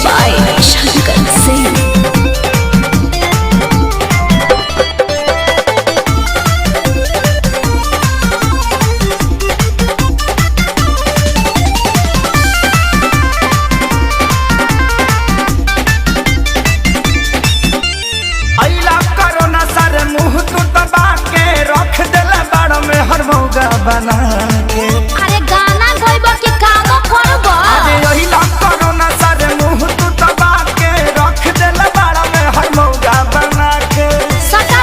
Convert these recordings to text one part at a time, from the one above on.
by Shankar Singh. बना के अरे गाना गइबो कि कामो करबो अरे यही ना करो ना सारे मुंह तू दबा के रख देला बाड़ा में हर मौगा बना के सटा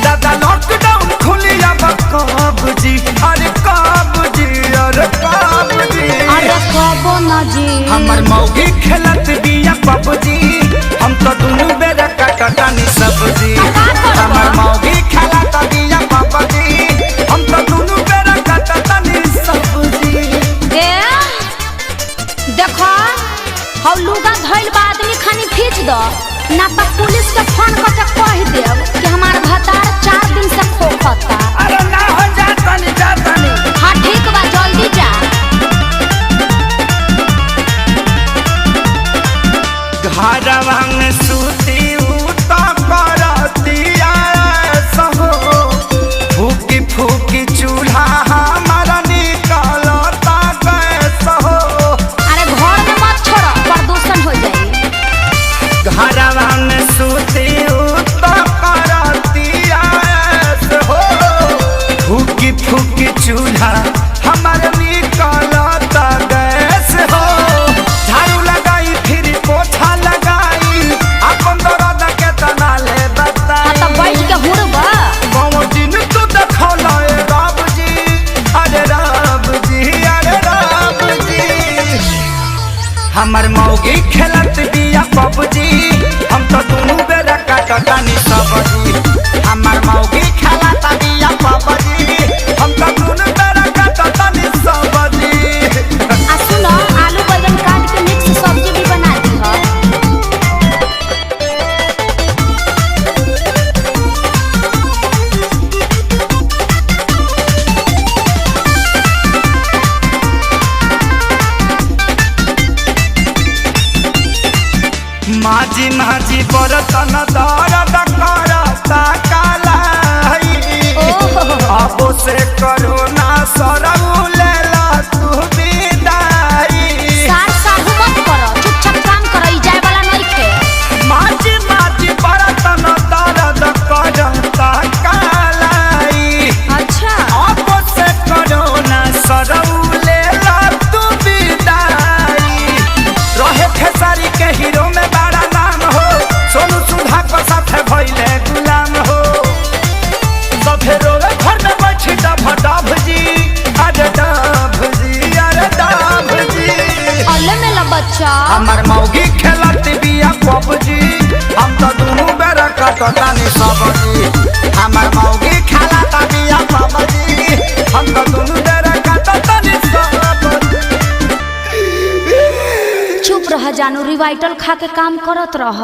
दादा लॉकडाउन खुली अब कब जी अरे कब जी अरे कब जी अरे कबो ना जी हमर मौगी खेलत बिया पबजी हम तो दुनु बेरा काटतानी सब्जी हमर मौगी खेलत बिया पबजी हम तो दुनु बेरा काटतानी सब्जी देखो हौ लुगा धइल बा आदमी खानी खींच दो ना तो पुलिस के फोन करके कह देब कि हमार भतार 4 दिन से खोखता। अरे ना हो जातनी हाँ ठीक बा जल्दी जा। घरवा में सूती उता करतिया सहो फूकी फूकी चूल्हा हमारा निकलता गैस हो। अरे घर में मत छोड़ो प्रदूषण हो जाए। घरवा में सूती उता करतिया सहो फूकी फूकी चूल्हा हमारा निकलता गैस हो। झाड़ू लगाई फिर पोछा लगाई अपन दर्द के तना ले बता। हाँ तो बैठ के हुड़बा बाबू दिन तू देखौला ए रब जी अरे रब जी अरे रब जी हमर मौगी खेलत बिया पबजी हम तो दुनु बेरा काटतानी सब्जी हमर मौगी खेलत बिया पबजी हम तो दुनु बेरा काटतानी सब्जी। आ सुनो आलू बैंगन काट के मिक्स सब्जी भी बना दी हो। माझी माझी बरतन दर्द करता कालाई अब से करो ना सरऊ लेला तू विदाई। सार साहू मत करो चुपचाप काम करो ई जाए वाला नहीं थे। माझी माझी बरतन दर्द करता कालाई अच्छा अब से करो ना सरऊ लेला तू विदाई। रहे खेसारी के हीरो में बड़ा नाम हो सोनू सुधा को साथे भइले गुलाम हो। सफे रोवे घर में बैठी डभ जी अरे डभ जी अरे डभ जी अल्ले मेला बच्चा हमर मौगी खेलत बिया पबजी हम तो दुनु बेरा काटतानी सब्जी हमर मौगी खेलत बिया पबजी हम तो दुनु बेरा काटतानी सब्जी। चुप रह जानू रिवाइटल खा के काम करत रह।